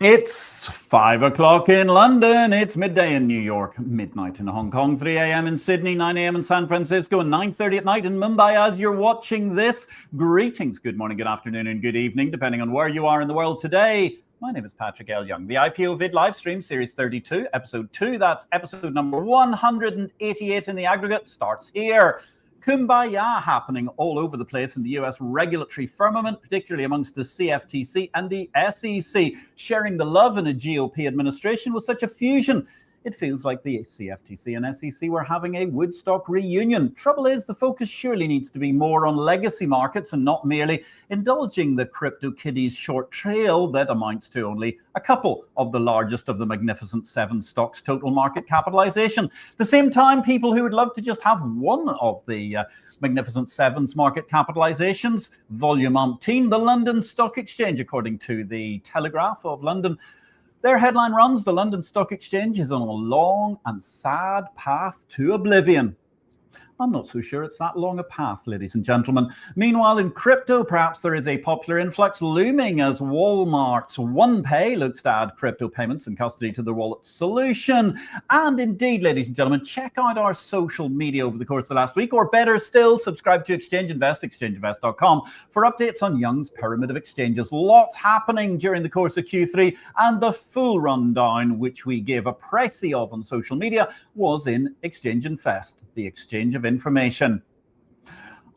It's 5 o'clock in London, it's midday in New York, midnight in Hong Kong, 3 a.m. in Sydney, 9 a.m. in San Francisco, and 9:30 at night in Mumbai as you're watching this. Greetings, good morning, good afternoon, and good evening, depending on where you are in the world today. My name is Patrick L. Young. The IPO-VID live stream, series 32, episode 2, that's episode number 188 in the aggregate, starts here. Kumbaya happening all over the place in the US regulatory firmament, particularly amongst the CFTC and the SEC, sharing the love in a GOP administration with such a fusion. It feels like the CFTC and SEC were having a Woodstock reunion. Trouble is, the focus surely needs to be more on legacy markets and not merely indulging the crypto kiddies' short trail that amounts to only a couple of the largest of the Magnificent Seven stocks' total market capitalization. At the same time, people who would love to just have one of the Magnificent Seven's market capitalizations, volume umpteen, the London Stock Exchange, according to the Telegraph of London. Their headline runs, the London Stock Exchange is on a long and sad path to oblivion. I'm not so sure it's that long a path, ladies and gentlemen. Meanwhile, in crypto, perhaps there is a popular influx looming as Walmart's OnePay looks to add crypto payments and custody to the wallet solution. And indeed, ladies and gentlemen, check out our social media over the course of the last week, or better still, subscribe to Exchange Invest, exchangeinvest.com, for updates on Young's pyramid of exchanges. Lots happening during the course of Q3, and the full rundown, which we gave a pricey of on social media, was in Exchange Invest, the exchange of information.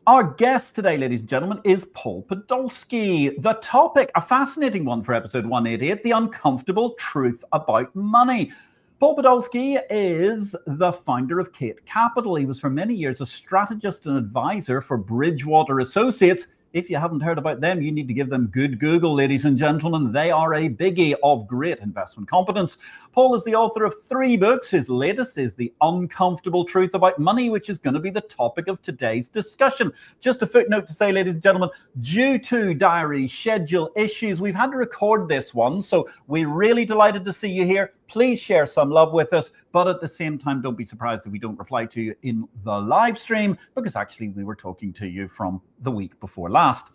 Our guest today, ladies and gentlemen, is Paul Podolsky. The topic, a fascinating one for episode 188, the uncomfortable truth about money. Paul Podolsky is the founder of Capital. He was for many years a strategist and advisor for Bridgewater Associates. If you haven't heard about them, you need to give them good Google, ladies and gentlemen. They are a biggie of great investment competence. Paul is the author of 3 books. His latest is The Uncomfortable Truth About Money, which is going to be the topic of today's discussion. Just a footnote to say, ladies and gentlemen, due to diary schedule issues, we've had to record this one. So we're really delighted to see you here. Please share some love with us, but at the same time, don't be surprised if we don't reply to you in the live stream, because actually we were talking to you from the week before last.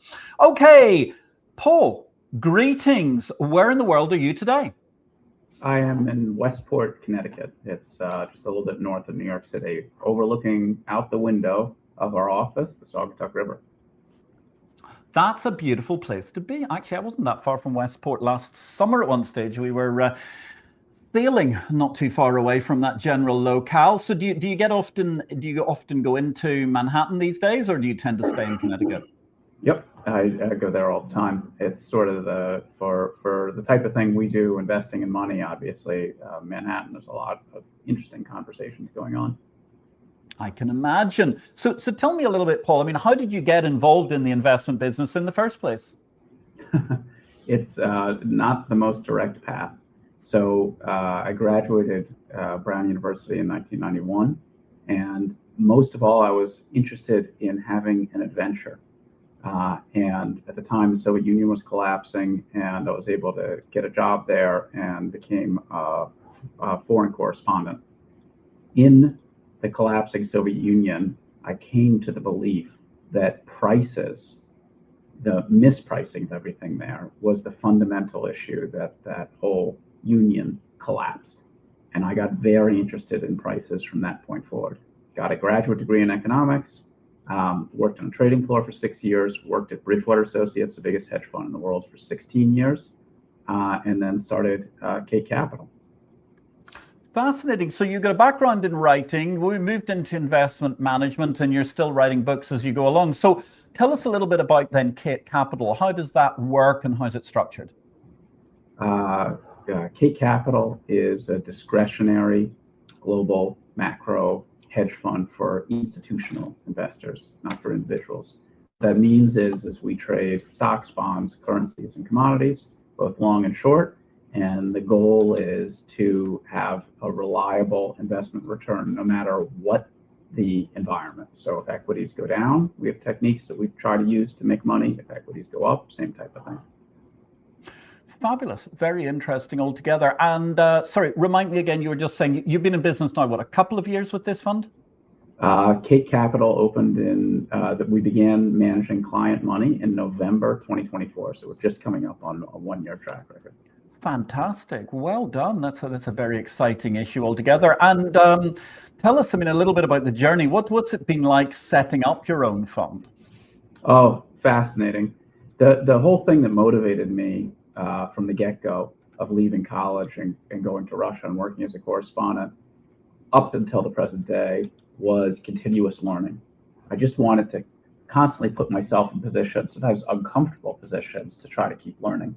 Okay, Paul, greetings. Where in the world are you today? I am in Westport, Connecticut. It's just a little bit north of New York City, overlooking out the window of our office, the Saugatuck River. That's a beautiful place to be. Actually, I wasn't that far from Westport last summer at one stage. We were sailing not too far away from that general locale. So do you often go into Manhattan these days, or do you tend to stay in Connecticut? Yep, I go there all the time. It's sort of for the type of thing we do, investing in money, obviously, Manhattan, there's a lot of interesting conversations going on. I can imagine. So tell me a little bit, Paul, I mean, how did you get involved in the investment business in the first place? It's not the most direct path. So I graduated Brown University in 1991, and most of all, I was interested in having an adventure. And at the time, the Soviet Union was collapsing, and I was able to get a job there and became a foreign correspondent. In the collapsing Soviet Union, I came to the belief that prices, the mispricing of everything there, was the fundamental issue that whole union collapsed. And I got very interested in prices from that point forward. Got a graduate degree in economics, worked on a trading floor for 6 years, worked at Bridgewater Associates, the biggest hedge fund in the world, for 16 years, and then started Capital. Fascinating. So you got a background in writing, we moved into investment management, and you're still writing books as you go along. So tell us a little bit about then Capital. How does that work and how is it structured? Capital is a discretionary global macro hedge fund for institutional investors, not for individuals. What that means is we trade stocks, bonds, currencies, and commodities, both long and short. And the goal is to have a reliable investment return no matter what the environment. So if equities go down, we have techniques that we try to use to make money. If equities go up, same type of thing. Fabulous. Very interesting altogether. And sorry, remind me again, you were just saying you've been in business now, what, a couple of years with this fund? Capital opened in, that we began managing client money in November 2024. So we're just coming up on a 1-year track record. Fantastic. Well done. That's a very exciting issue altogether. And tell us, a little bit about the journey. What's it been like setting up your own fund? Oh, fascinating. The whole thing that motivated me from the get-go of leaving college and going to Russia and working as a correspondent up until the present day was continuous learning. I just wanted to constantly put myself in positions, sometimes uncomfortable positions, to try to keep learning.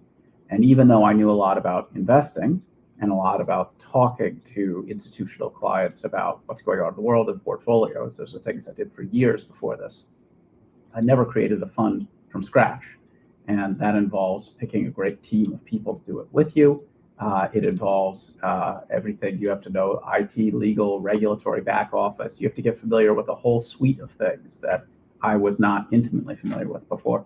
And even though I knew a lot about investing and a lot about talking to institutional clients about what's going on in the world and portfolios, those are things I did for years before this, I never created a fund from scratch. And that involves picking a great team of people to do it with you. It involves everything you have to know: IT, legal, regulatory, back office. You have to get familiar with a whole suite of things that I was not intimately familiar with before.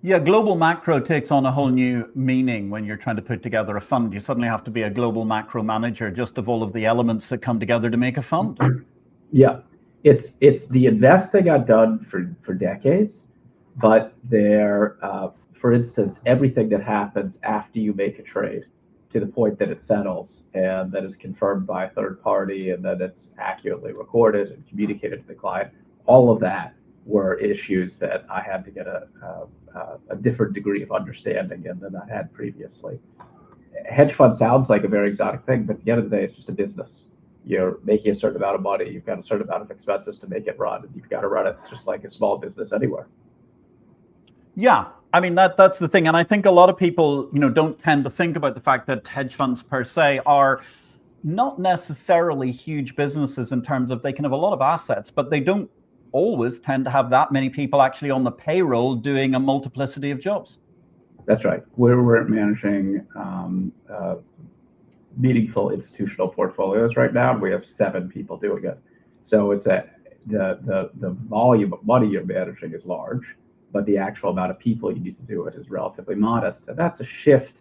Yeah, global macro takes on a whole new meaning when you're trying to put together a fund. You suddenly have to be a global macro manager just of all of the elements that come together to make a fund. Yeah, it's the investing I've done for decades, but for instance, everything that happens after you make a trade to the point that it settles and that is confirmed by a third party and that it's accurately recorded and communicated to the client, all of that were issues that I had to get a different degree of understanding in than I had previously. Hedge fund sounds like a very exotic thing, but at the end of the day, it's just a business. You're making a certain amount of money, you've got a certain amount of expenses to make it run, and you've got to run it just like a small business anywhere. Yeah, that's the thing. And I think a lot of people, don't tend to think about the fact that hedge funds per se are not necessarily huge businesses in terms of they can have a lot of assets, but they don't always tend to have that many people actually on the payroll doing a multiplicity of jobs. That's right. We're managing meaningful institutional portfolios right now. We have 7 people doing it. So it's the volume of money you're managing is large, but the actual amount of people you need to do it is relatively modest. And that's a shift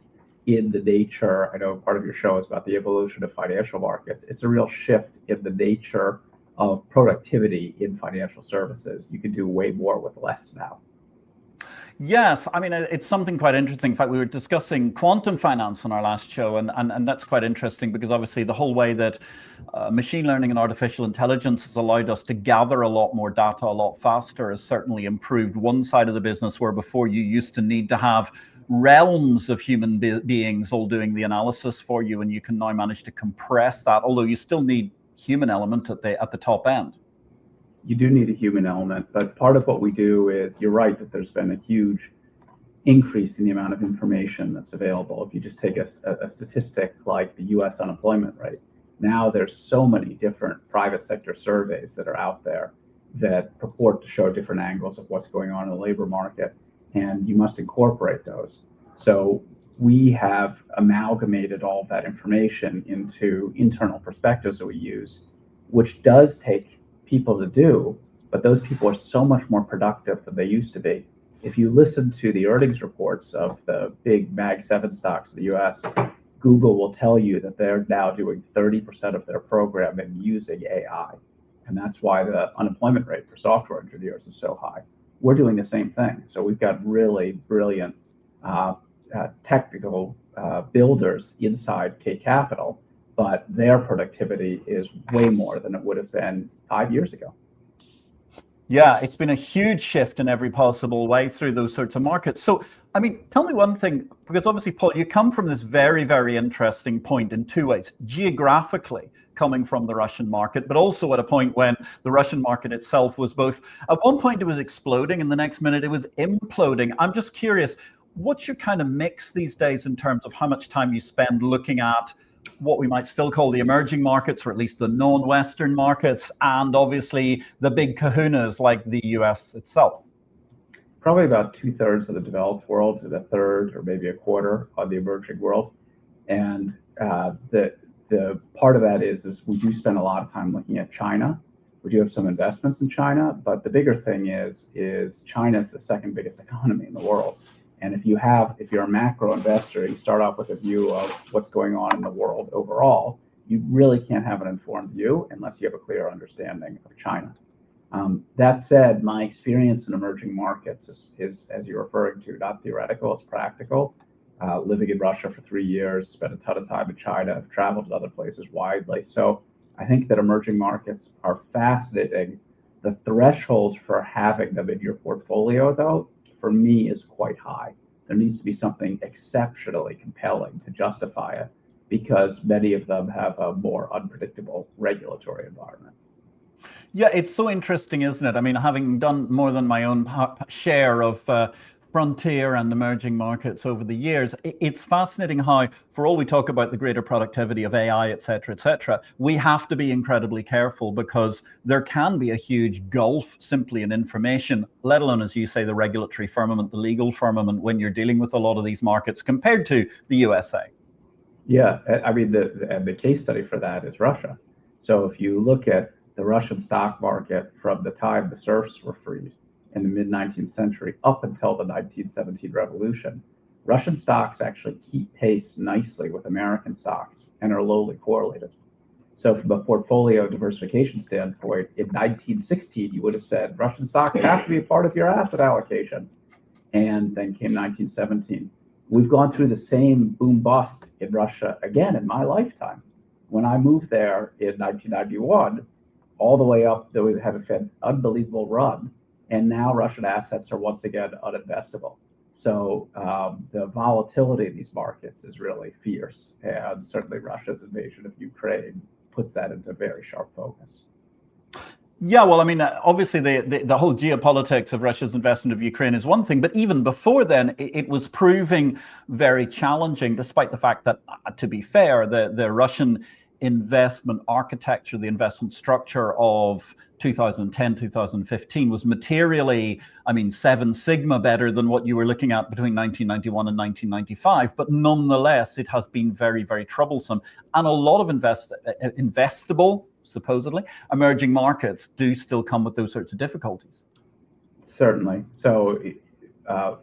in the nature. I know part of your show is about the evolution of financial markets. It's a real shift in the nature of productivity in financial services. You can do way more with less now. Yes, it's something quite interesting. In fact, we were discussing quantum finance on our last show, and that's quite interesting because obviously the whole way that machine learning and artificial intelligence has allowed us to gather a lot more data a lot faster has certainly improved one side of the business, where before you used to need to have realms of human beings all doing the analysis for you, and you can now manage to compress that, although you still need human element at the top end. You do need a human element, but part of what we do is, you're right that there's been a huge increase in the amount of information that's available. If you just take a statistic like the US unemployment rate, now there's so many different private sector surveys that are out there that purport to show different angles of what's going on in the labor market, and you must incorporate those. So we have amalgamated all of that information into internal perspectives that we use, which does take people to do, but those people are so much more productive than they used to be. If you listen to the earnings reports of the big Mag 7 stocks in the US, Google will tell you that they're now doing 30% of their programming using AI. And that's why the unemployment rate for software engineers is so high. We're doing the same thing. So we've got really brilliant technical builders inside K Capital, but their productivity is way more than it would have been 5 years ago. Yeah, it's been a huge shift in every possible way through those sorts of markets. So, tell me one thing, because obviously, Paul, you come from this very, very interesting point in 2 ways. Geographically, coming from the Russian market, but also at a point when the Russian market itself was both, at one point it was exploding and the next minute it was imploding. I'm just curious, what's your kind of mix these days in terms of how much time you spend looking at what we might still call the emerging markets, or at least the non-Western markets, and obviously the big kahunas like the US itself? Probably about 2/3 of the developed world and a third or maybe a quarter of the emerging world. And the part of that is we do spend a lot of time looking at China. We do have some investments in China, but the bigger thing is China is the second biggest economy in the world. And if you're a macro investor, you start off with a view of what's going on in the world overall, you really can't have an informed view unless you have a clear understanding of China. That said, my experience in emerging markets is, as you're referring to, not theoretical, it's practical. living in Russia for 3 years, spent a ton of time in China, I've traveled to other places widely. So I think that emerging markets are fascinating. The threshold for having them in your portfolio, though, for me is quite high. There needs to be something exceptionally compelling to justify it, because many of them have a more unpredictable regulatory environment. Yeah, it's so interesting, isn't it? I mean, having done more than my own share of frontier and emerging markets over the years, it's fascinating how, for all we talk about the greater productivity of AI, et cetera, we have to be incredibly careful, because there can be a huge gulf simply in information, let alone, as you say, the regulatory firmament, the legal firmament, when you're dealing with a lot of these markets compared to the USA. Yeah, I mean, the case study for that is Russia. So if you look at the Russian stock market from the time the serfs were freed in the mid-19th century up until the 1917 revolution, Russian stocks actually keep pace nicely with American stocks and are lowly correlated. So from a portfolio diversification standpoint, in 1916, you would have said Russian stocks have to be a part of your asset allocation. And then came 1917. We've gone through the same boom bust in Russia again in my lifetime. When I moved there in 1991, all the way up, they had an unbelievable run. And now Russian assets are once again uninvestable. So the volatility in these markets is really fierce. And certainly Russia's invasion of Ukraine puts that into very sharp focus. Yeah, well, I mean, obviously the whole geopolitics of Russia's investment of Ukraine is one thing, but even before then, it was proving very challenging, despite the fact that, to be fair, the Russian investment architecture, the investment structure of 2010, 2015 was materially, I mean, 7 sigma better than what you were looking at between 1991 and 1995. But nonetheless, it has been very, very troublesome. And a lot of investable, supposedly, emerging markets do still come with those sorts of difficulties. Certainly. So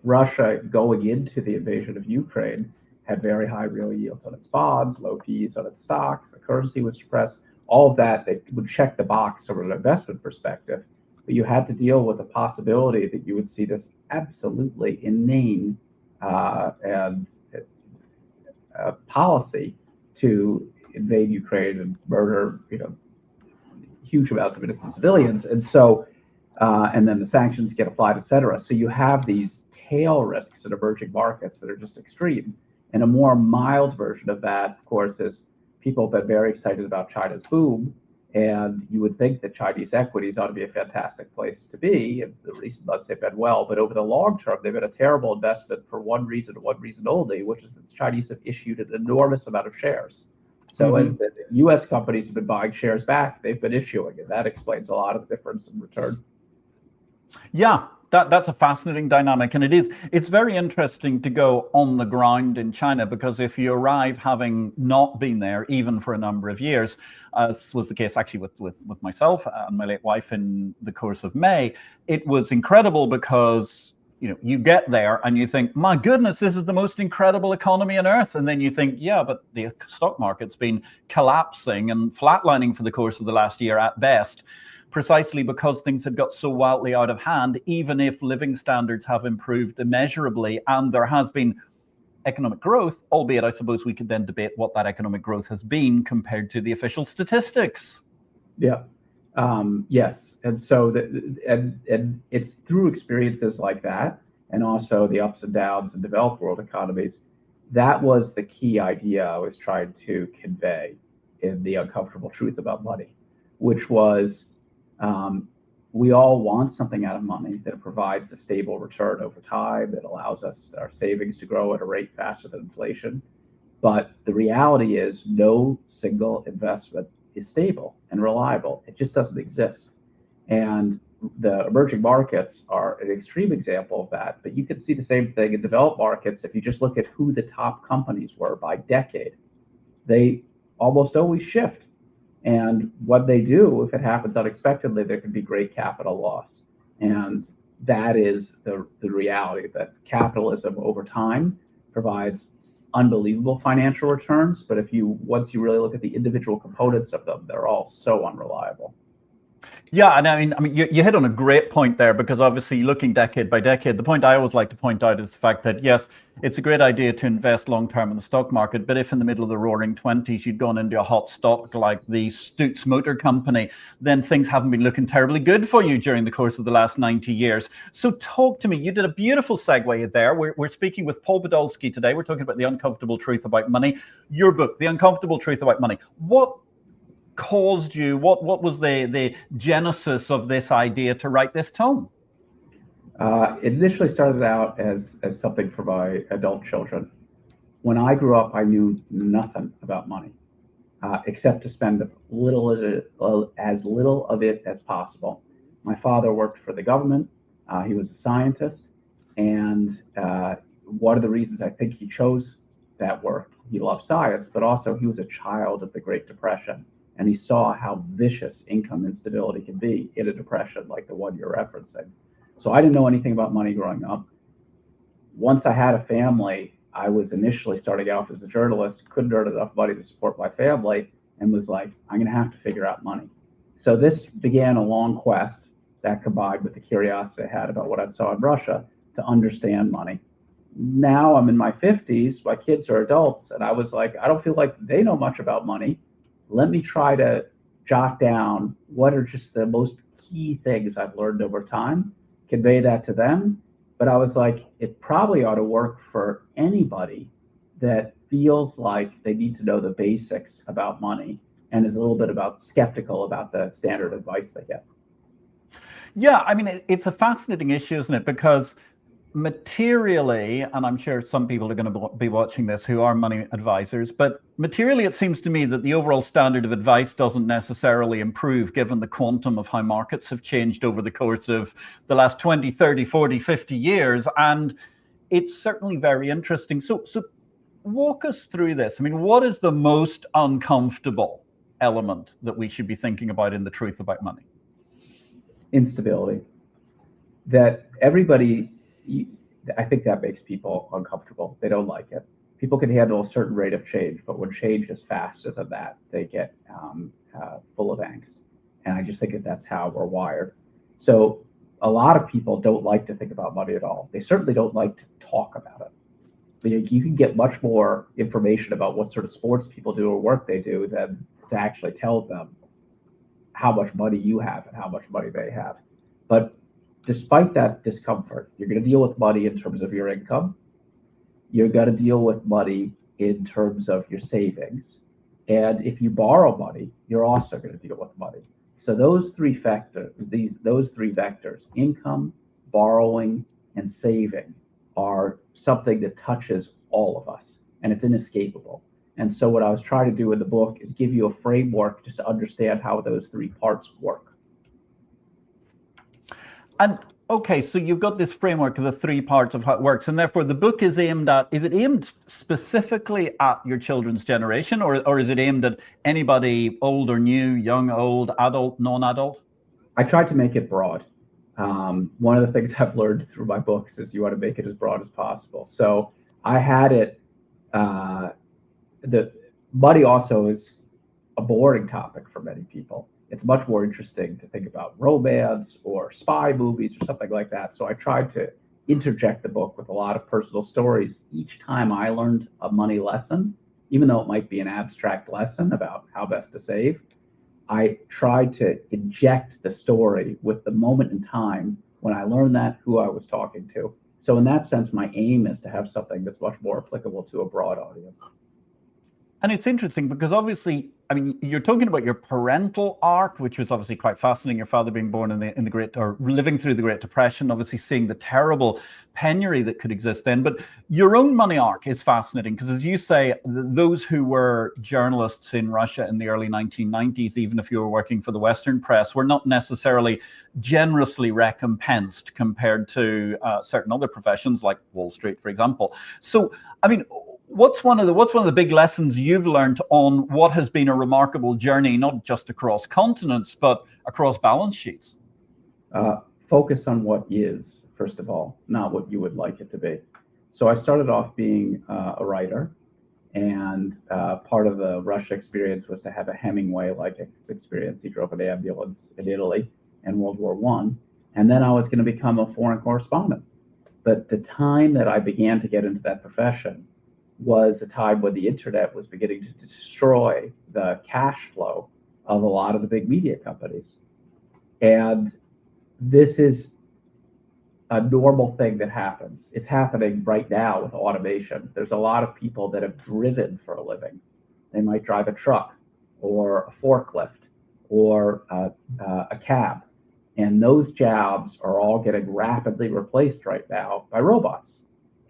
Russia, going into the invasion of Ukraine, had very high real yields on its bonds, low fees on its stocks, the currency was suppressed, all of that, they would check the box from an investment perspective. But you had to deal with the possibility that you would see this absolutely inane policy to invade Ukraine and murder, huge amounts of innocent civilians. And so, and then the sanctions get applied, et cetera. So you have these tail risks in emerging markets that are just extreme. And a more mild version of that, of course, is people have been very excited about China's boom. And you would think that Chinese equities ought to be a fantastic place to be. In the recent months, they've been well, but over the long term, they've been a terrible investment for one reason only, which is that the Chinese have issued an enormous amount of shares. So as the U.S. companies have been buying shares back, they've been issuing, and that explains a lot of the difference in return. Yeah, that's a fascinating dynamic, and it's very interesting to go on the ground in China, because if you arrive having not been there even for a number of years, as was the case actually with myself and my late wife in the course of May, it was incredible because you get there and you think, my goodness, this is the most incredible economy on earth. And then you think, yeah, but the stock market's been collapsing and flatlining for the course of the last year at best, precisely because things had got so wildly out of hand, even if living standards have improved immeasurably and there has been economic growth, albeit I suppose we could then debate what that economic growth has been compared to the official statistics. Yeah. Yes. And so and it's through experiences like that, and also the ups and downs in developed world economies, that was the key idea I was trying to convey in The Uncomfortable Truth About Money, which was we all want something out of money that provides a stable return over time, that allows us, our savings, to grow at a rate faster than inflation. But the reality is no single investment is stable and reliable. It just doesn't exist. And the emerging markets are an extreme example of that. But you can see the same thing in developed markets. If you just look at who the top companies were by decade, they almost always shift. And what they do, if it happens unexpectedly, there can be great capital loss. And that is the reality, that capitalism over time provides unbelievable financial returns. But once you really look at the individual components of them, they're all so unreliable. Yeah, and I mean, you hit on a great point there, because obviously looking decade by decade, the point I always like to point out is the fact that yes, it's a great idea to invest long term in the stock market, but if in the middle of the roaring 20s you'd gone into a hot stock like the Stutz Motor Company, then things haven't been looking terribly good for you during the course of the last 90 years. So talk to me. You did a beautiful segue there. We're speaking with Paul Podolsky today. We're talking about the uncomfortable truth about money. Your book, The Uncomfortable Truth About Money. What caused you, what was the genesis of this idea to write this tome? It initially started out as something for my adult children. When I grew up, I knew nothing about money, except to spend as little of it as possible. My father worked for the government. He was a scientist, and one of the reasons I think he chose that work, he loved science, but also he was a child of the Great Depression. And he saw how vicious income instability can be in a depression like the one you're referencing. So I didn't know anything about money growing up. Once I had a family, I was initially starting out as a journalist, couldn't earn enough money to support my family, and was like, I'm going to have to figure out money. So this began a long quest that combined with the curiosity I had about what I saw in Russia to understand money. Now I'm in my 50s, my kids are adults, and I was like, I don't feel like they know much about money. Let me try to jot down what are just the most key things I've learned over time, convey that to them. But I was like, it probably ought to work for anybody that feels like they need to know the basics about money and is a little bit skeptical about the standard advice they get. Yeah, I mean, it's a fascinating issue, isn't it? Because materially, and I'm sure some people are going to be watching this who are money advisors, but materially it seems to me that the overall standard of advice doesn't necessarily improve given the quantum of how markets have changed over the course of the last 20, 30, 40, 50 years. And it's certainly very interesting. So walk us through this. I mean, what is the most uncomfortable element that we should be thinking about in the truth about money? Instability. That everybody, I think that makes people uncomfortable. They don't like it. People can handle a certain rate of change, but when change is faster than that, they get full of angst. And I just think that's how we're wired. So a lot of people don't like to think about money at all. They certainly don't like to talk about it. But you can get much more information about what sort of sports people do or work they do than to actually tell them how much money you have and how much money they have. But despite that discomfort, you're going to deal with money in terms of your income. You're going to deal with money in terms of your savings. And if you borrow money, you're also going to deal with money. So those three vectors, income, borrowing, and saving, are something that touches all of us, and it's inescapable. And so what I was trying to do in the book is give you a framework just to understand how those three parts work. And okay, so you've got this framework of the three parts of how it works, and therefore the book is aimed specifically at your children's generation, or is it aimed at anybody old or new, young, old, adult, non-adult? I tried to make it broad. One of the things I've learned through my books is you want to make it as broad as possible. So I had it, the money also is a boring topic for many people. It's much more interesting to think about romance or spy movies or something like that. So I tried to interject the book with a lot of personal stories. Each time I learned a money lesson, even though it might be an abstract lesson about how best to save, I tried to inject the story with the moment in time when I learned that, who I was talking to. So in that sense, my aim is to have something that's much more applicable to a broad audience. And it's interesting because obviously, I mean, you're talking about your parental arc, which was obviously quite fascinating. Your father being born in the Great, or living through the Great Depression, obviously seeing the terrible penury that could exist then. But your own money arc is fascinating because, as you say, those who were journalists in Russia in the early 1990s, even if you were working for the Western press, were not necessarily generously recompensed compared to certain other professions like Wall Street, for example. So, I mean, what's one of the big lessons you've learned on what has been a remarkable journey, not just across continents, but across balance sheets? Focus on what is, first of all, not what you would like it to be. So I started off being a writer, and part of the Russia experience was to have a Hemingway-like experience. He drove an ambulance in Italy, and World War I, and then I was going to become a foreign correspondent. But the time that I began to get into that profession was the time when the internet was beginning to destroy the cash flow of a lot of the big media companies. And this is a normal thing that happens. It's happening right now with automation. There's a lot of people that have driven for a living. They might drive a truck or a forklift or a cab. And those jobs are all getting rapidly replaced right now by robots.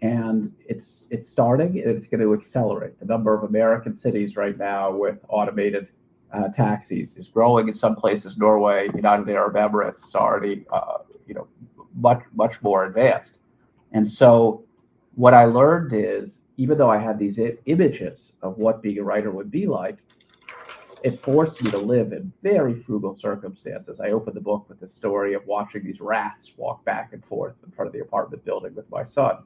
And it's starting, and it's going to accelerate. The number of American cities right now with automated taxis is growing. In some places, Norway, United Arab Emirates is already, much more advanced. And so what I learned is, even though I had these images of what being a writer would be like, it forced me to live in very frugal circumstances. I opened the book with the story of watching these rats walk back and forth in front of the apartment building with my son.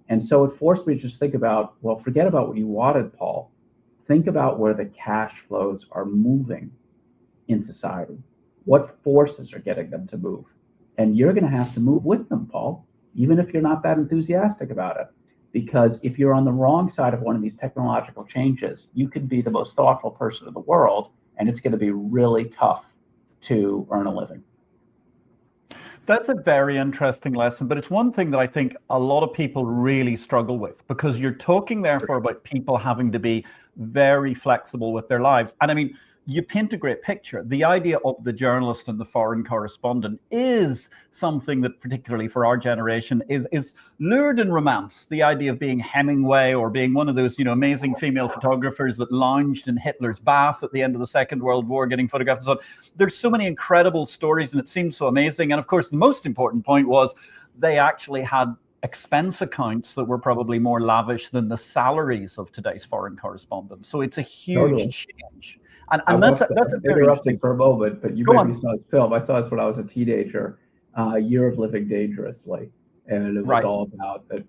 And so it forced me to just think about, well, forget about what you wanted, Paul. Think about where the cash flows are moving in society. What forces are getting them to move? And you're going to have to move with them, Paul, even if you're not that enthusiastic about it. Because if you're on the wrong side of one of these technological changes, you could be the most thoughtful person in the world, and it's going to be really tough to earn a living. That's a very interesting lesson, but it's one thing that I think a lot of people really struggle with, because you're talking therefore about people having to be very flexible with their lives. And I mean, you paint a great picture. The idea of the journalist and the foreign correspondent is something that, particularly for our generation, is lured in romance. The idea of being Hemingway or being one of those, amazing female photographers that lounged in Hitler's bath at the end of the Second World War, getting photographed and so on. There's so many incredible stories, and it seems so amazing. And of course, the most important point was they actually had expense accounts that were probably more lavish than the salaries of today's foreign correspondents. So it's a huge change. And that's a very interesting for a moment, but you maybe saw this film. I saw this when I was a teenager, Year of Living Dangerously, and it was all about a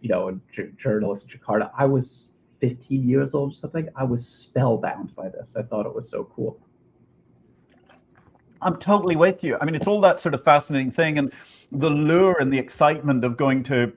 journalist in Jakarta. I was 15 years old or something. I was spellbound by this. I thought it was so cool. I'm totally with you. I mean, it's all that sort of fascinating thing, and the lure and the excitement of going to,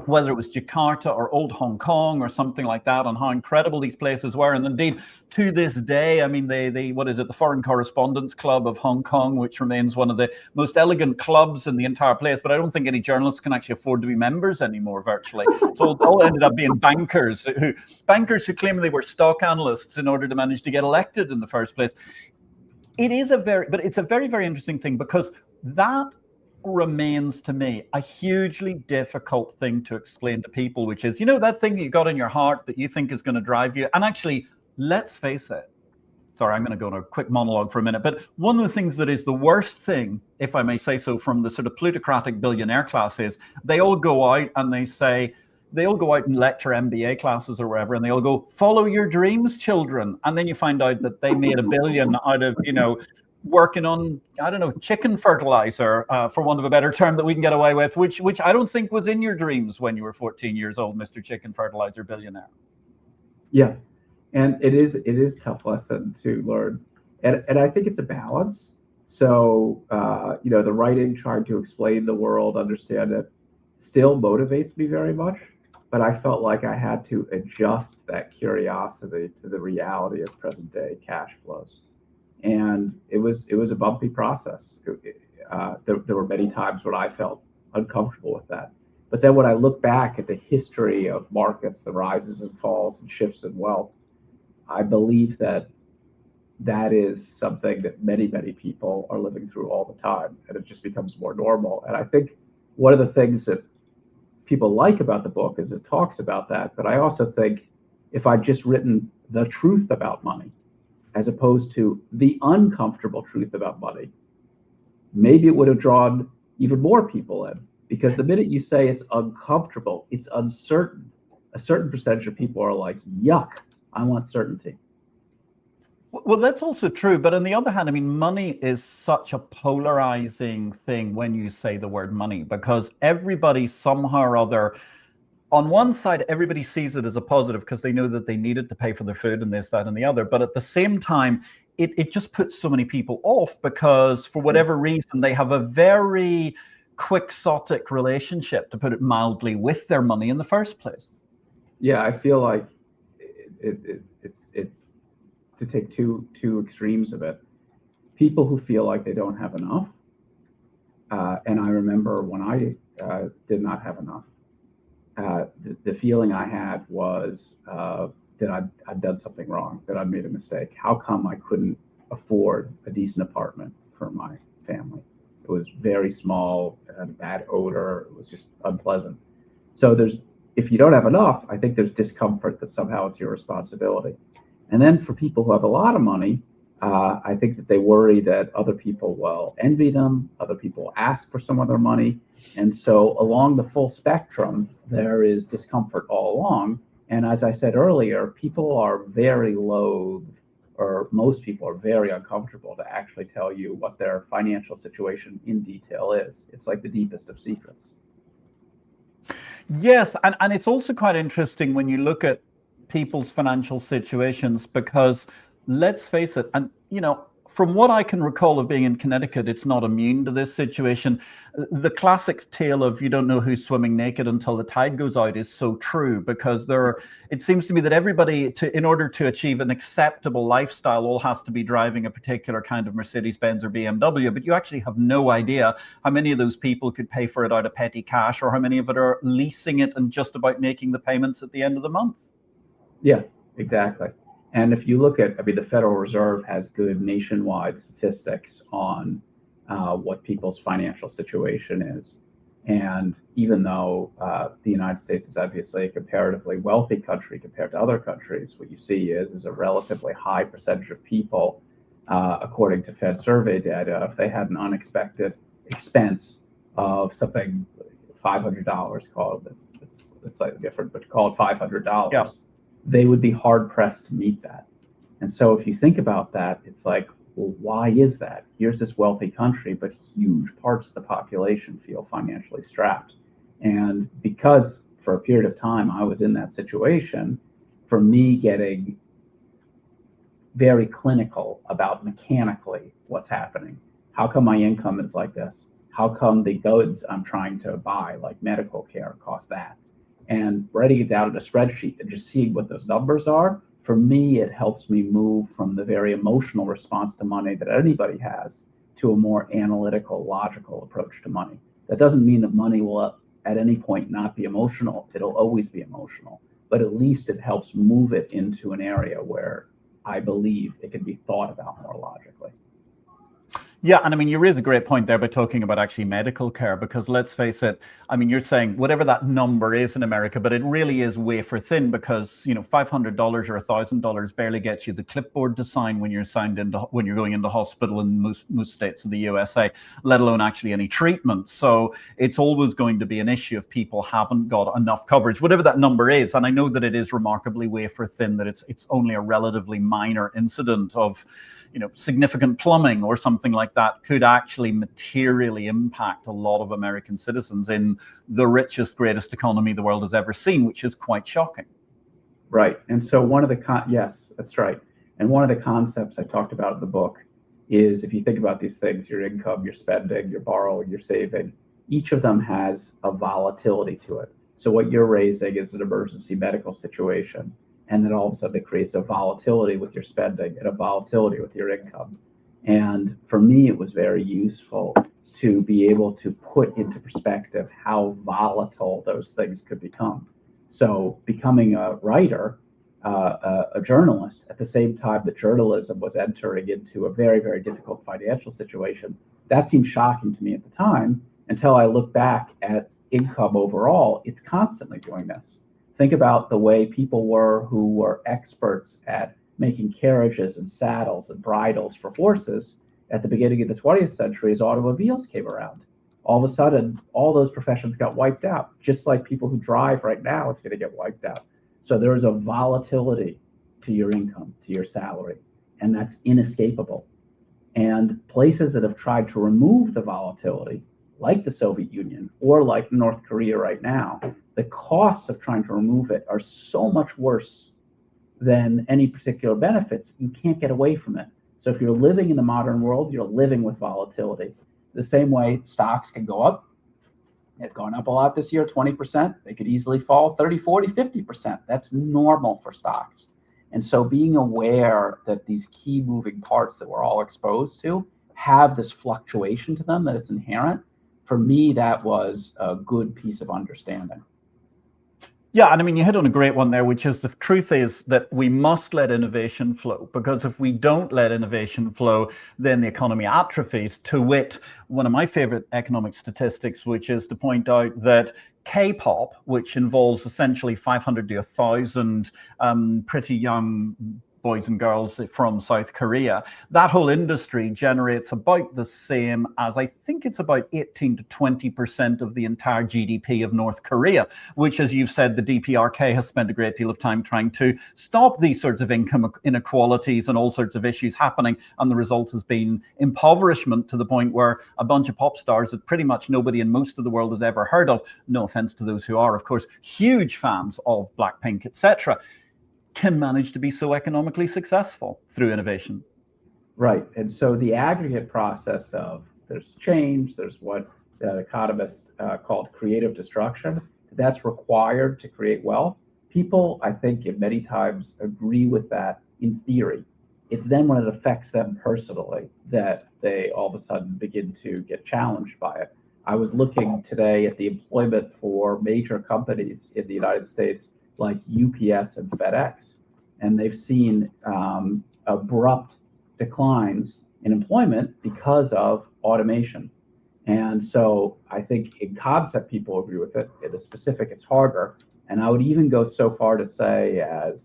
whether it was Jakarta or old Hong Kong or something like that, on how incredible these places were. And indeed, to this day, I mean, the Foreign Correspondents Club of Hong Kong, which remains one of the most elegant clubs in the entire place. But I don't think any journalists can actually afford to be members anymore, virtually. So it all ended up being bankers who claim they were stock analysts in order to manage to get elected in the first place. It's a very, very interesting thing, because that remains to me a hugely difficult thing to explain to people, which is, that thing you got in your heart that you think is going to drive you. And actually, let's face it. Sorry, I'm going to go on a quick monologue for a minute. But one of the things that is the worst thing, if I may say so, from the sort of plutocratic billionaire class is they all go out and lecture MBA classes or wherever, and they all go, follow your dreams, children. And then you find out that they made $1 billion out of, working on, I don't know, chicken fertilizer, for want of a better term that we can get away with, which I don't think was in your dreams when you were 14 years old, Mr. Chicken Fertilizer Billionaire. Yeah, and it is a tough lesson to learn, and I think it's a balance. So the writing, trying to explain the world, understand it, still motivates me very much, but I felt like I had to adjust that curiosity to the reality of present day cash flows. And it was a bumpy process. There were many times when I felt uncomfortable with that. But then when I look back at the history of markets, the rises and falls and shifts in wealth, I believe that is something that many, many people are living through all the time, and it just becomes more normal. And I think one of the things that people like about the book is it talks about that. But I also think if I'd just written the truth about money, as opposed to the uncomfortable truth about money, maybe it would have drawn even more people in. Because the minute you say it's uncomfortable, it's uncertain, a certain percentage of people are like, yuck, I want certainty. Well, that's also true. But on the other hand, I mean, money is such a polarizing thing when you say the word money, because everybody somehow or other, on one side, everybody sees it as a positive because they know that they need it to pay for their food and this, that, and the other. But at the same time, it just puts so many people off because for whatever reason, they have a very quixotic relationship, to put it mildly, with their money in the first place. Yeah, I feel like it's to take two extremes of it. People who feel like they don't have enough, and I remember when I did not have enough, the feeling I had was that I'd done something wrong, that I'd made a mistake. How come I couldn't afford a decent apartment for my family? It was very small, it had a bad odor, it was just unpleasant. So if you don't have enough, I think there's discomfort that somehow it's your responsibility. And then for people who have a lot of money, I think that they worry that other people will envy them, other people will ask for some of their money. And so along the full spectrum, there is discomfort all along. And as I said earlier, people are very loath, or most people are very uncomfortable to actually tell you what their financial situation in detail is. It's like the deepest of secrets. Yes, and it's also quite interesting when you look at people's financial situations, because let's face it, and from what I can recall of being in Connecticut, it's not immune to this situation. The classic tale of you don't know who's swimming naked until the tide goes out is so true, because it seems to me that everybody, in order to achieve an acceptable lifestyle, all has to be driving a particular kind of Mercedes-Benz or BMW, but you actually have no idea how many of those people could pay for it out of petty cash, or how many of it are leasing it and just about making the payments at the end of the month. Yeah, exactly. And if you look at, the Federal Reserve has good nationwide statistics on what people's financial situation is. And even though the United States is obviously a comparatively wealthy country compared to other countries, what you see is a relatively high percentage of people, according to Fed survey data, if they had an unexpected expense of something, $500, call it, it's slightly different, but call it $500. Yeah. They would be hard pressed to meet that. And so if you think about that, it's like, well, why is that? Here's this wealthy country, but huge parts of the population feel financially strapped. And because for a period of time I was in that situation, for me getting very clinical about mechanically what's happening. How come my income is like this? How come the goods I'm trying to buy, like medical care, cost that? And writing it down in a spreadsheet and just seeing what those numbers are, for me, it helps me move from the very emotional response to money that anybody has to a more analytical, logical approach to money. That doesn't mean that money will at any point not be emotional. It'll always be emotional, but at least it helps move it into an area where I believe it can be thought about more logically. Yeah, and you raise a great point there by talking about actually medical care, because let's face it, you're saying whatever that number is in America, but it really is wafer thin, because $500 or $1,000 barely gets you the clipboard to sign when you're when you're going into hospital in most states of the USA, let alone actually any treatment. So it's always going to be an issue if people haven't got enough coverage, whatever that number is. And I know that it is remarkably wafer thin, that it's only a relatively minor incident of significant plumbing or something like that could actually materially impact a lot of American citizens in the richest, greatest economy the world has ever seen, which is quite shocking. Right. And so yes, that's right. And one of the concepts I talked about in the book is, if you think about these things, your income, your spending, your borrowing, your saving, each of them has a volatility to it. So what you're raising is an emergency medical situation. And then all of a sudden it creates a volatility with your spending and a volatility with your income. And for me, it was very useful to be able to put into perspective how volatile those things could become. So becoming a writer, a journalist, at the same time that journalism was entering into a very, very difficult financial situation, that seemed shocking to me at the time, until I look back at income overall. It's constantly doing this. Think about the way people were who were experts at making carriages and saddles and bridles for horses at the beginning of the 20th century as automobiles came around. All of a sudden, all those professions got wiped out. Just like people who drive right now, it's going to get wiped out. So there is a volatility to your income, to your salary, and that's inescapable. And places that have tried to remove the volatility, like the Soviet Union or like North Korea right now, the costs of trying to remove it are so much worse than any particular benefits. You can't get away from it. So if you're living in the modern world, you're living with volatility. The same way stocks can go up. They've gone up a lot this year, 20%. They could easily fall 30, 40, 50%. That's normal for stocks. And so being aware that these key moving parts that we're all exposed to have this fluctuation to them, that it's inherent, for me, that was a good piece of understanding. Yeah, and I mean, you hit on a great one there, which is the truth is that we must let innovation flow, because if we don't let innovation flow, then the economy atrophies. To wit, one of my favorite economic statistics, which is to point out that K-pop, which involves essentially 500 to 1,000 pretty young boys and girls from South Korea, that whole industry generates about the same as, I think it's about 18 to 20% of the entire GDP of North Korea, which, as you've said, the DPRK has spent a great deal of time trying to stop these sorts of income inequalities and all sorts of issues happening. And the result has been impoverishment to the point where a bunch of pop stars that pretty much nobody in most of the world has ever heard of, no offense to those who are, of course, huge fans of Blackpink, etc., can manage to be so economically successful through innovation. Right. And so the aggregate process of there's change, there's what economists called creative destruction, that's required to create wealth. People, I think, many times agree with that in theory. It's then when it affects them personally that they all of a sudden begin to get challenged by it. I was looking today at the employment for major companies in the United States like UPS and FedEx, and they've seen abrupt declines in employment because of automation. And so I think in concept, people agree with it. In the specific, it's harder. And I would even go so far to say as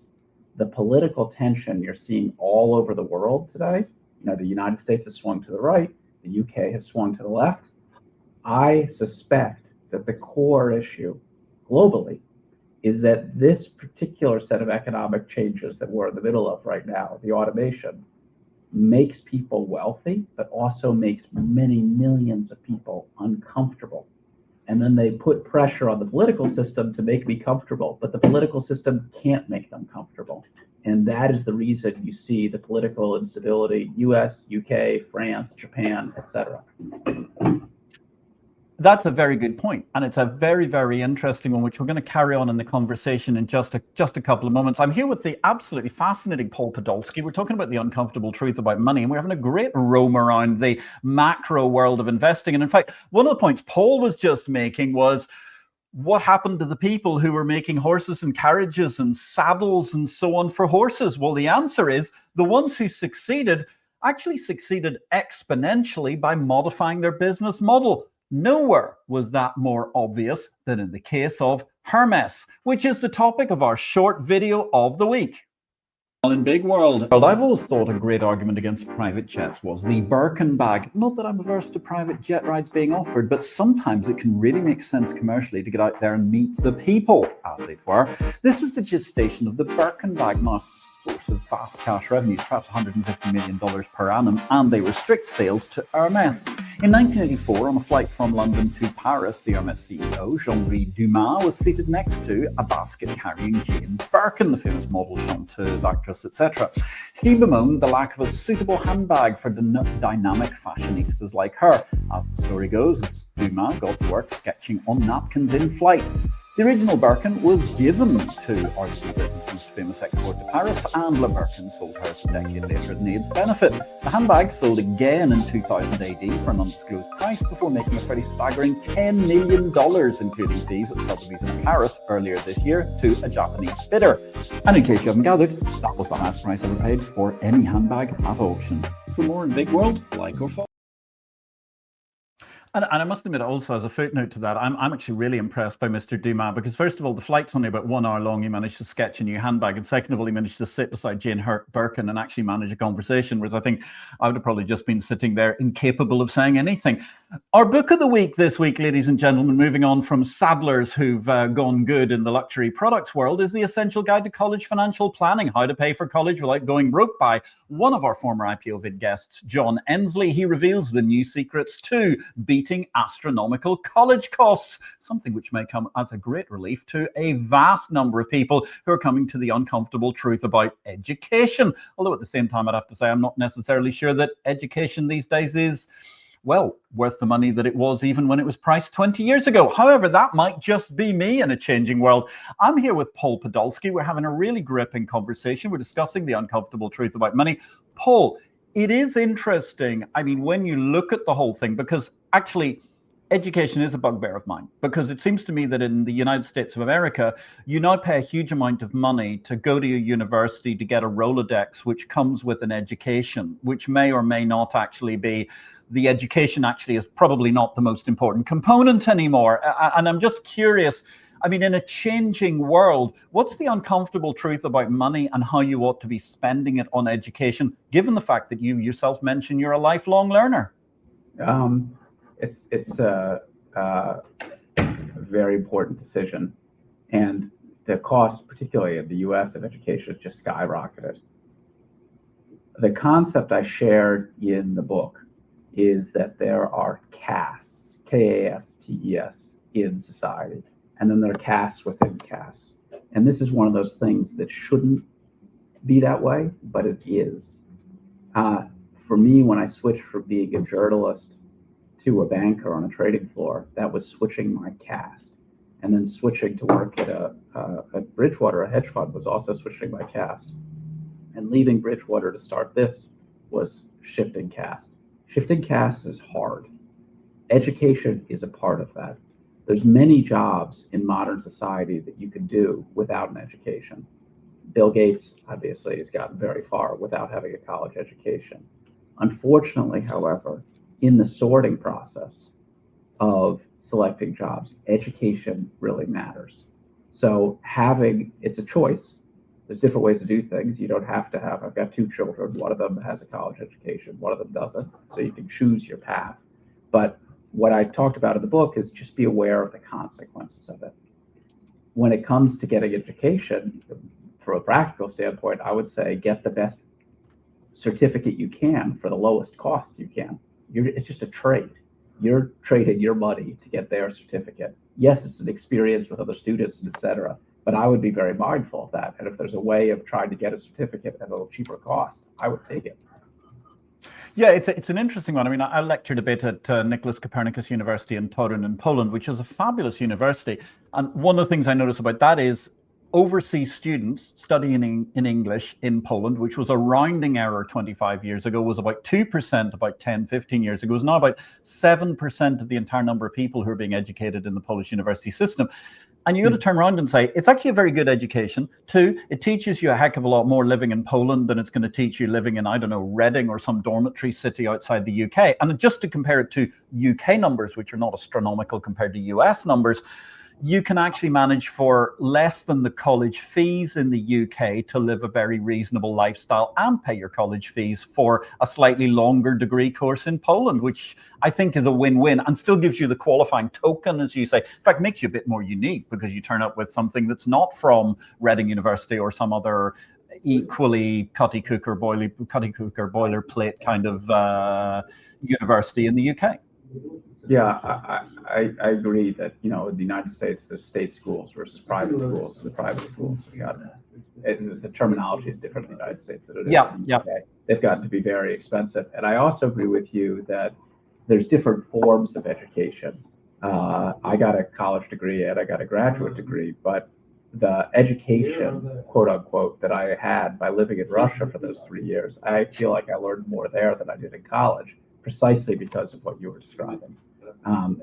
the political tension you're seeing all over the world today, the United States has swung to the right, the UK has swung to the left. I suspect that the core issue globally is that this particular set of economic changes that we're in the middle of right now, the automation, makes people wealthy, but also makes many millions of people uncomfortable. And then they put pressure on the political system to make me comfortable, but the political system can't make them comfortable. And that is the reason you see the political instability, US, UK, France, Japan, etc. That's a very good point. And it's a very, very interesting one, which we're going to carry on in the conversation in just a couple of moments. I'm here with the absolutely fascinating Paul Podolsky. We're talking about the uncomfortable truth about money, and we're having a great roam around the macro world of investing. And in fact, one of the points Paul was just making was, what happened to the people who were making horses and carriages and saddles and so on for horses? Well, the answer is the ones who succeeded actually succeeded exponentially by modifying their business model. Nowhere was that more obvious than in the case of Hermes, which is the topic of our short video of the week. In big world, I've always thought a great argument against private jets was the Birkin bag. Not that I'm averse to private jet rides being offered, but sometimes it can really make sense commercially to get out there and meet the people, as it were. This was the gestation of the Birkin bag, now source of vast cash revenues, perhaps $150 million per annum, and they restrict sales to Hermes. In 1984, on a flight from London to Paris, the Hermes CEO, Jean-Louis Dumas, was seated next to a basket carrying Jane Birkin, the famous model, chanteuse, actress, etc. He bemoaned the lack of a suitable handbag for dynamic fashionistas like her. As the story goes, Dumas got to work sketching on napkins in flight. The original Birkin was given to arguably Britain's most famous export to Paris, and Le Birkin sold hers a decade later at Nade's benefit. The handbag sold again in 2000 AD for an undisclosed price before making a fairly staggering $10 million, including fees at Sotheby's in Paris earlier this year, to a Japanese bidder. And in case you haven't gathered, that was the highest price ever paid for any handbag at auction. For more in Big World, like or follow. And I must admit also, as a footnote to that, I'm actually really impressed by Mr. Dumas, because first of all, the flight's only about 1 hour long. He managed to sketch a new handbag. And second of all, he managed to sit beside Jane Birkin and actually manage a conversation, whereas I think I would have probably just been sitting there incapable of saying anything. Our book of the week this week, ladies and gentlemen, moving on from saddlers who've gone good in the luxury products world, is The Essential Guide to College Financial Planning, How to Pay for College Without Going Broke, by one of our former IPO-VID guests, John Ensley. He reveals the new secrets to beating meeting astronomical college costs, something which may come as a great relief to a vast number of people who are coming to the uncomfortable truth about education. Although at the same time, I'd have to say I'm not necessarily sure that education these days is, well, worth the money that it was even when it was priced 20 years ago. However, that might just be me in a changing world. I'm here with Paul Podolsky. We're having a really gripping conversation. We're discussing the uncomfortable truth about money. Paul, it is interesting, I mean, when you look at the whole thing, because actually education is a bugbear of mine, because it seems to me that in the United States of America, you now pay a huge amount of money to go to a university to get a Rolodex, which comes with an education, which may or may not actually be. The education actually is probably not the most important component anymore. And I'm just curious, I mean, in a changing world, what's the uncomfortable truth about money and how you ought to be spending it on education, given the fact that you yourself mentioned you're a lifelong learner? It's a very important decision. And the cost, particularly in the US, of education has just skyrocketed. The concept I shared in the book is that there are castes, K-A-S-T-E-S, in society. And then there are castes within castes. And this is one of those things that shouldn't be that way, but it is. For me, when I switched from being a journalist to a banker on a trading floor, that was switching my caste. And then switching to work at Bridgewater, a hedge fund, was also switching my caste. And leaving Bridgewater to start this was shifting caste. Shifting caste is hard. Education is a part of that. There's many jobs in modern society that you can do without an education. Bill Gates, obviously, has gotten very far without having a college education. Unfortunately, however, in the sorting process of selecting jobs, education really matters. So it's a choice. There's different ways to do things. You don't have to have, I've got 2 children. One of them has a college education, one of them doesn't. So you can choose your path. But what I talked about in the book is just be aware of the consequences of it. When it comes to getting education, from a practical standpoint, I would say get the best certificate you can for the lowest cost you can. It's just a trade. You're trading your money to get their certificate. Yes, it's an experience with other students, et cetera, but I would be very mindful of that. And if there's a way of trying to get a certificate at a little cheaper cost, I would take it. Yeah, it's an interesting one. I mean, I lectured a bit at Nicholas Copernicus University in Torun in Poland, which is a fabulous university. And one of the things I noticed about that is overseas students studying in English in Poland, which was a rounding error 25 years ago, was about 2% about 10, 15 years ago. It's now about 7% of the entire number of people who are being educated in the Polish university system. And you got to turn around and say, it's actually a very good education. 2, it teaches you a heck of a lot more living in Poland than it's going to teach you living in, I don't know, Reading or some dormitory city outside the UK. And just to compare it to UK numbers, which are not astronomical compared to US numbers, you can actually manage for less than the college fees in the UK to live a very reasonable lifestyle and pay your college fees for a slightly longer degree course in Poland, which I think is a win-win and still gives you the qualifying token, as you say. In fact, makes you a bit more unique because you turn up with something that's not from Reading University or some other equally cutty cooker boilerplate kind of university in the UK. Yeah, I agree that, in the United States, there's state schools versus private schools. The private schools, the terminology is different in the United States than it is in the UK. They've gotten to be very expensive. And I also agree with you that there's different forms of education. I got a college degree and I got a graduate degree, but the education, quote unquote, that I had by living in Russia for those 3 years, I feel like I learned more there than I did in college, precisely because of what you were describing.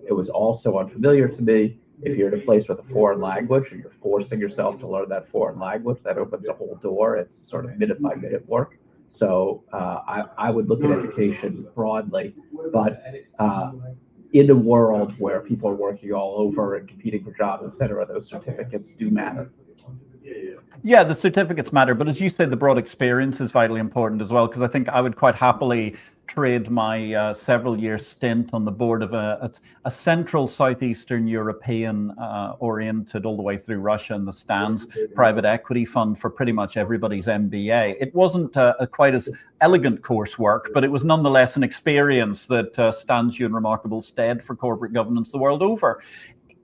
It was also unfamiliar to me. If you're in a place with a foreign language and you're forcing yourself to learn that foreign language, that opens a whole door. It's sort of minute by minute work. So I would look at education broadly, but in a world where people are working all over and competing for jobs, et cetera, those certificates do matter. Yeah, the certificates matter, but as you said, the broad experience is vitally important as well, because I think I would quite happily trade my several-year stint on the board of a central Southeastern European oriented all the way through Russia and the Stans private equity fund for pretty much everybody's MBA. It wasn't quite as elegant coursework, but it was nonetheless an experience that stands you in remarkable stead for corporate governance the world over.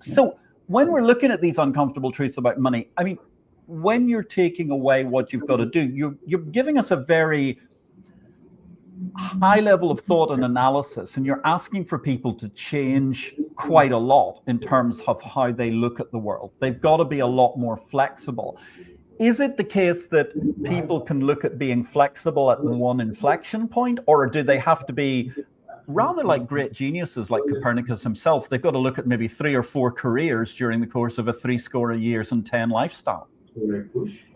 So when we're looking at these uncomfortable truths about money, I mean, when you're taking away what you've got to do, you're giving us a very high level of thought and analysis, and you're asking for people to change quite a lot in terms of how they look at the world. They've got to be a lot more flexible. Is it the case that people can look at being flexible at one inflection point, or do they have to be rather like great geniuses like Copernicus himself? They've got to look at maybe 3 or 4 careers during the course of a 70 years and 10 lifestyle.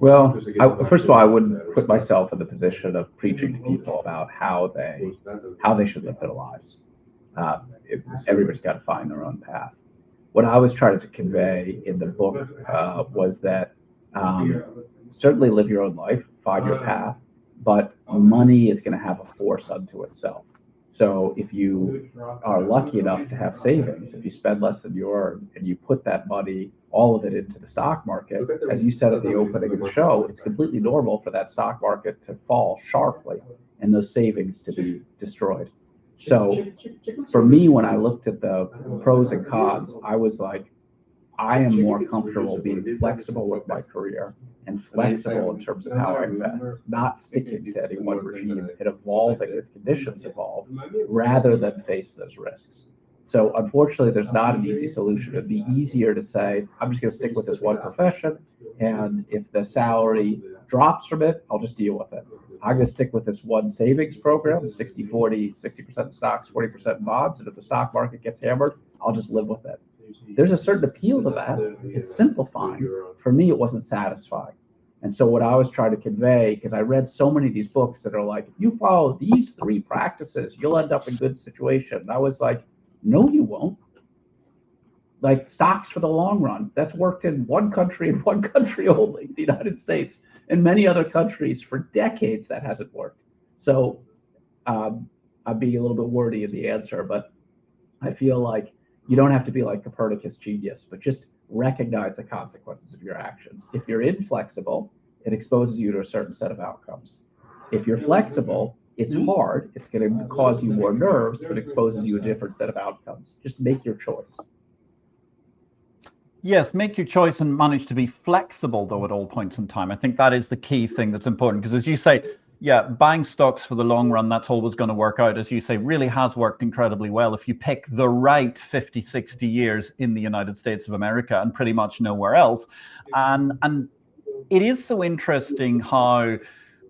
Well, first of all, I wouldn't put myself in the position of preaching to people about how they should live their lives. Everybody's got to find their own path. What I was trying to convey in the book was that certainly live your own life, find your path, but money is going to have a force unto itself. So if you are lucky enough to have savings, if you spend less than you earn and you put that money, all of it into the stock market, as you said at the opening of the show, it's completely normal for that stock market to fall sharply and those savings to be destroyed. So for me, when I looked at the pros and cons, I was like, I am more comfortable being flexible with my career and flexible in terms of how I invest, not sticking to any one regime and evolving as conditions evolve, rather than face those risks. So unfortunately, there's not an easy solution. It'd be easier to say, I'm just going to stick with this one profession, and if the salary drops from it, I'll just deal with it. I'm going to stick with this one savings program, 60-40, 60% stocks, 40% bonds, and if the stock market gets hammered, I'll just live with it. There's a certain appeal to that. It's simplifying. For me, it wasn't satisfying. And so what I was trying to convey, because I read so many of these books that are like, if you follow these 3 practices, you'll end up in a good situation. And I was like, no, you won't. Like stocks for the long run, that's worked in one country and one country only, the United States. In many other countries for decades, that hasn't worked. So I'm being a little bit wordy in the answer, but I feel like you don't have to be like Copernicus genius, but just recognize the consequences of your actions. If you're inflexible, it exposes you to a certain set of outcomes. If you're flexible, it's hard. It's going to cause you more nerves, but exposes you to a different set of outcomes. Just make your choice. Yes, make your choice and manage to be flexible, though, at all points in time. I think that is the key thing that's important, because as you say, yeah, buying stocks for the long run, that's always going to work out, as you say, really has worked incredibly well if you pick the right 50, 60 years in the United States of America and pretty much nowhere else. And it is so interesting how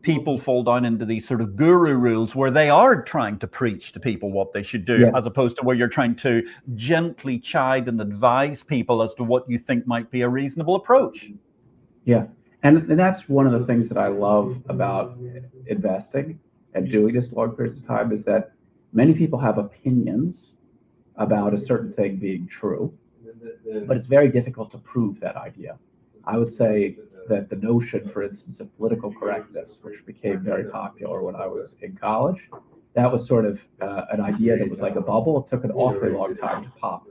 people fall down into these sort of guru rules where they are trying to preach to people what they should do, as opposed to where you're trying to gently chide and advise people as to what you think might be a reasonable approach. Yeah. And that's one of the things that I love about investing and doing this long periods of time, is that many people have opinions about a certain thing being true, but it's very difficult to prove that idea. I would say that the notion, for instance, of political correctness, which became very popular when I was in college, that was sort of an idea that was like a bubble. It took an awfully long time to pop.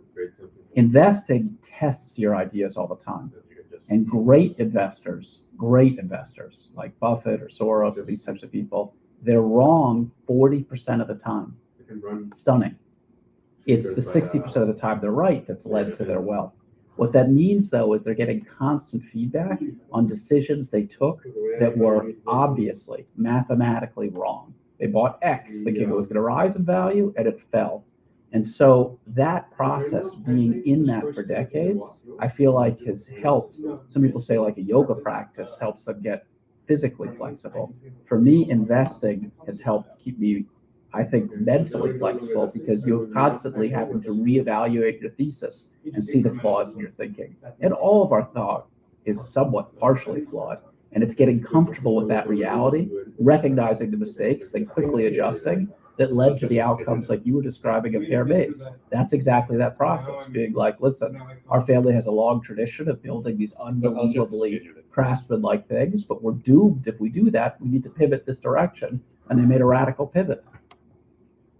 Investing tests your ideas all the time. And great investors like Buffett or Soros or these types of people, they're wrong 40% of the time. Stunning. It's the 60% of the time they're right that's led to their wealth. What that means, though, is they're getting constant feedback on decisions they took that were obviously mathematically wrong. They bought X thinking it was going to rise in value, and it fell. And so that process, being in that for decades, I feel like has helped. Some people say like a yoga practice helps them get physically flexible. For me, investing has helped keep me, I think, mentally flexible, because you're constantly having to reevaluate your thesis and see the flaws in your thinking. And all of our thought is somewhat partially flawed. And it's getting comfortable with that reality, recognizing the mistakes, then quickly adjusting, that led to the outcomes like you were describing of Pear Maze. That's exactly that process, being like, listen, our family has a long tradition of building these unbelievably craftsman-like things, but we're doomed if we do that. We need to pivot this direction. And they made a radical pivot.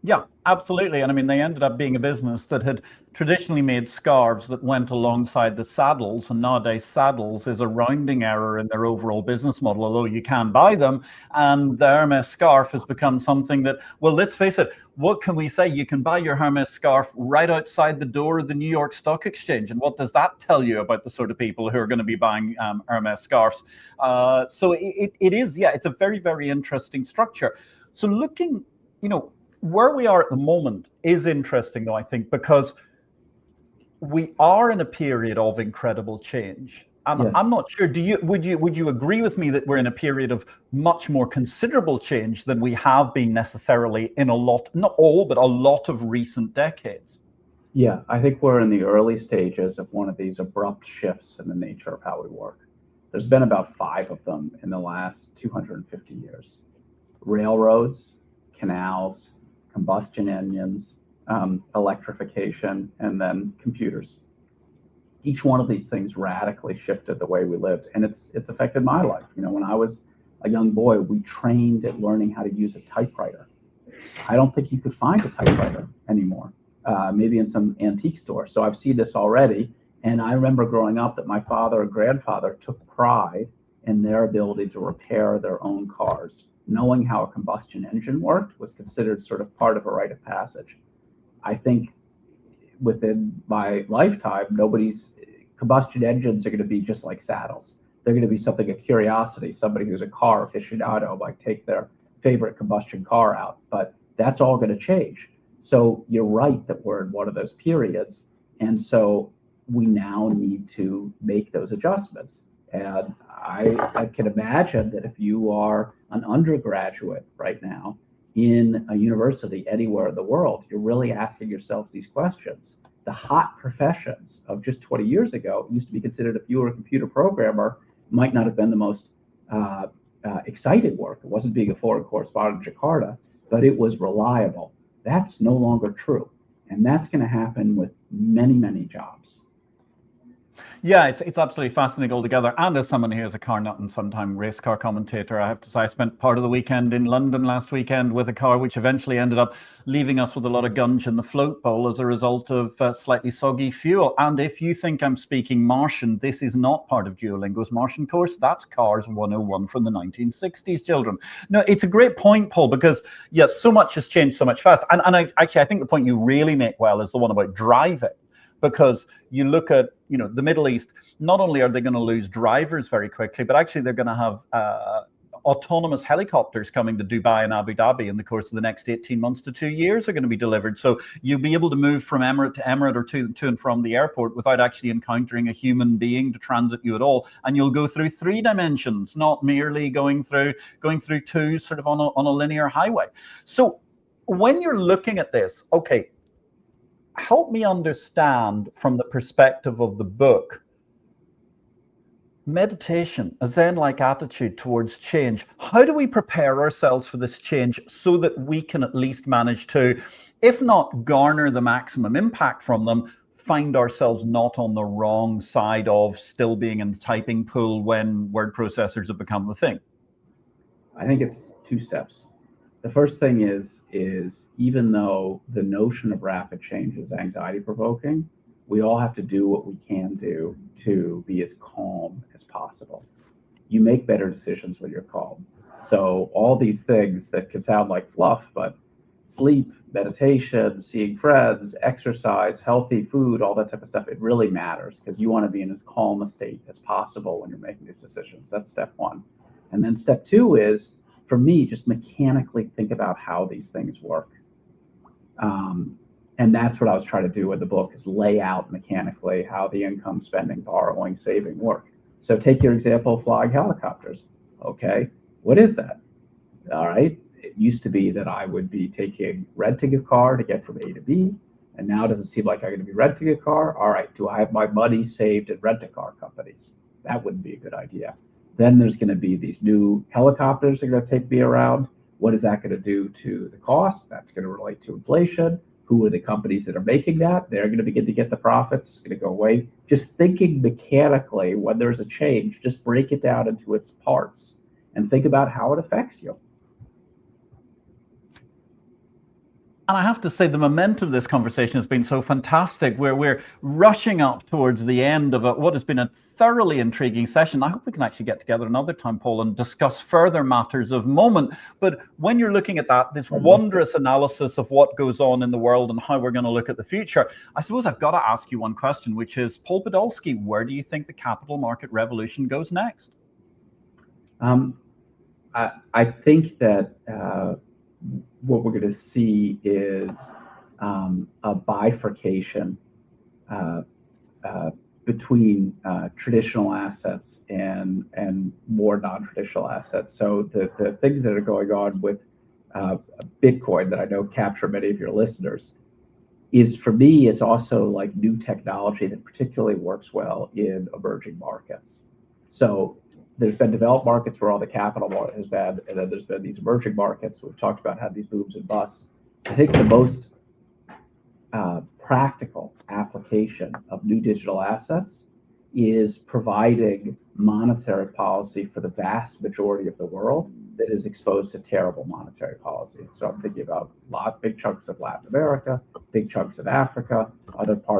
Yeah, absolutely. And I mean, they ended up being a business that had traditionally made scarves that went alongside the saddles. And nowadays, saddles is a rounding error in their overall business model, although you can buy them. And the Hermes scarf has become something that, well, let's face it, what can we say? You can buy your Hermes scarf right outside the door of the New York Stock Exchange. And what does that tell you about the sort of people who are going to be buying Hermes scarves? So it is, yeah, it's a very, very interesting structure. So looking, where we are at the moment is interesting, though, I think, because we are in a period of incredible change. And yes. I'm not sure, would you agree with me that we're in a period of much more considerable change than we have been necessarily in a lot, not all, but a lot of recent decades? Yeah, I think we're in the early stages of one of these abrupt shifts in the nature of how we work. There's been about 5 of them in the last 250 years. Railroads, canals, combustion engines, electrification, and then computers. Each one of these things radically shifted the way we lived, and it's affected my life. When I was a young boy, we trained at learning how to use a typewriter. I don't think you could find a typewriter anymore, maybe in some antique store. So I've seen this already, and I remember growing up that my father and grandfather took pride in their ability to repair their own cars. Knowing how a combustion engine worked was considered sort of part of a rite of passage. I think within my lifetime, combustion engines are going to be just like saddles. They're going to be something, a curiosity. Somebody who's a car aficionado might take their favorite combustion car out, but that's all going to change. So you're right that we're in one of those periods. And so we now need to make those adjustments. And I can imagine that if you are an undergraduate right now in a university anywhere in the world, you're really asking yourself these questions. The hot professions of just 20 years ago used to be considered, if you were a computer programmer, might not have been the most exciting work. It wasn't being a foreign correspondent in Jakarta, but it was reliable. That's no longer true. And that's going to happen with many, many jobs. Yeah, it's absolutely fascinating altogether. And as someone who is a car nut and sometime race car commentator, I have to say I spent part of the weekend in London last weekend with a car which eventually ended up leaving us with a lot of gunge in the float bowl as a result of slightly soggy fuel. And if you think I'm speaking Martian, this is not part of Duolingo's Martian course. That's Cars 101 from the 1960s, children. No, it's a great point, Paul, because yes, so much has changed so much fast. And I think the point you really make well is the one about driving. Because you look at, the Middle East, not only are they going to lose drivers very quickly, but actually they're going to have autonomous helicopters coming to Dubai and Abu Dhabi in the course of the next 18 months to 2 years are going to be delivered. So you'll be able to move from Emirate to Emirate or to and from the airport without actually encountering a human being to transit you at all. And you'll go through 3 dimensions, not merely going through 2 sort of on a linear highway. So when you're looking at this, okay, help me understand from the perspective of the book, meditation, a Zen-like attitude towards change. How do we prepare ourselves for this change so that we can at least manage to, if not garner the maximum impact from them, find ourselves not on the wrong side of still being in the typing pool when word processors have become the thing? I think it's 2 steps. The first thing is even though the notion of rapid change is anxiety provoking, we all have to do what we can do to be as calm as possible. You make better decisions when you're calm. So all these things that can sound like fluff, but sleep, meditation, seeing friends, exercise, healthy food, all that type of stuff, it really matters because you want to be in as calm a state as possible when you're making these decisions. That's step 1. And then step 2 is, for me, just mechanically think about how these things work. And that's what I was trying to do with the book, is lay out mechanically how the income, spending, borrowing, saving work. So take your example of flying helicopters. Okay, what is that? All right, it used to be that I would be renting a car to get from A to B, and now does it seem like I'm going to be renting a car? All right, do I have my money saved in rent-a-car companies? That wouldn't be a good idea. Then there's going to be these new helicopters that are going to take me around. What is that going to do to the cost? That's going to relate to inflation. Who are the companies that are making that? They're going to begin to get the profits. It's going to go away. Just thinking mechanically, when there's a change, just break it down into its parts and think about how it affects you. And I have to say, the momentum of this conversation has been so fantastic, where we're rushing up towards the end of what has been a thoroughly intriguing session. I hope we can actually get together another time, Paul, and discuss further matters of moment. But when you're looking at this wondrous analysis of what goes on in the world and how we're going to look at the future, I suppose I've got to ask you one question, which is, Paul Podolsky, where do you think the capital market revolution goes next? I think that what we're going to see is a bifurcation between traditional assets and more non-traditional assets. So the things that are going on with Bitcoin that I know capture many of your listeners is, for me, it's also like new technology that particularly works well in emerging markets. So there's been developed markets where all the capital has been, and then there's been these emerging markets. We've talked about how these booms and busts. I think the most practical application of new digital assets is providing monetary policy for the vast majority of the world that is exposed to terrible monetary policy. So I'm thinking about big chunks of Latin America, big chunks of Africa,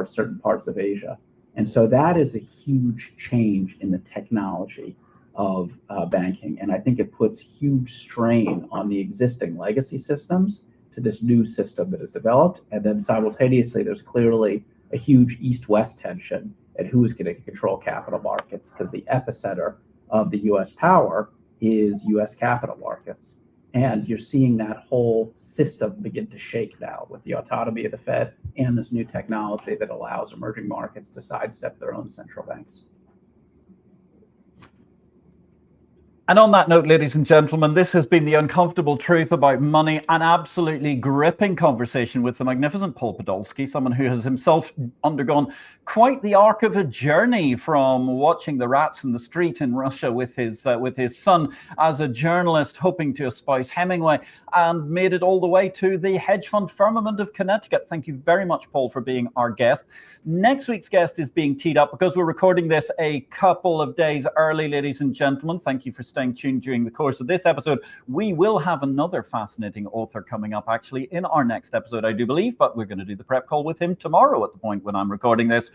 certain parts of Asia. And so that is a huge change in the technology of banking. And I think it puts huge strain on the existing legacy systems to this new system that is developed. And then simultaneously, there's clearly a huge east-west tension at who is going to control capital markets, because the epicenter of the US power is US capital markets. And you're seeing that whole system begin to shake now with the autonomy of the Fed and this new technology that allows emerging markets to sidestep their own central banks. And on that note, ladies and gentlemen, this has been The Uncomfortable Truth About Money, an absolutely gripping conversation with the magnificent Paul Podolsky, someone who has himself undergone quite the arc of a journey, from watching the rats in the street in Russia with his son as a journalist hoping to espouse Hemingway, and made it all the way to the hedge fund firmament of Connecticut. Thank you very much, Paul, for being our guest. Next week's guest is being teed up because we're recording this a couple of days early, ladies and gentlemen. Thank you for staying tuned during the course of this episode. We will have another fascinating author coming up actually in our next episode, I do believe, but we're going to do the prep call with him tomorrow at the point when I'm recording this.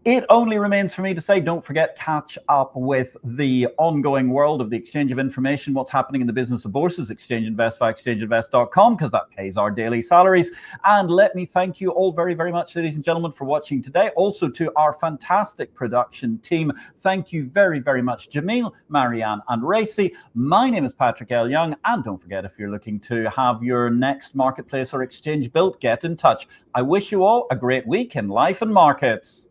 It only remains for me to say, don't forget, catch up with the ongoing world of the exchange of information, what's happening in the business of bourses, Exchange Invest by exchangeinvest.com, because that pays our daily salaries. And let me thank you all very, very much, ladies and gentlemen, for watching today. Also to our fantastic production team, thank you very, very much, Jamil, Marianne, and Racy. My name is Patrick L. Young, and don't forget, if you're looking to have your next marketplace or exchange built, get in touch. I wish you all a great week in life and markets.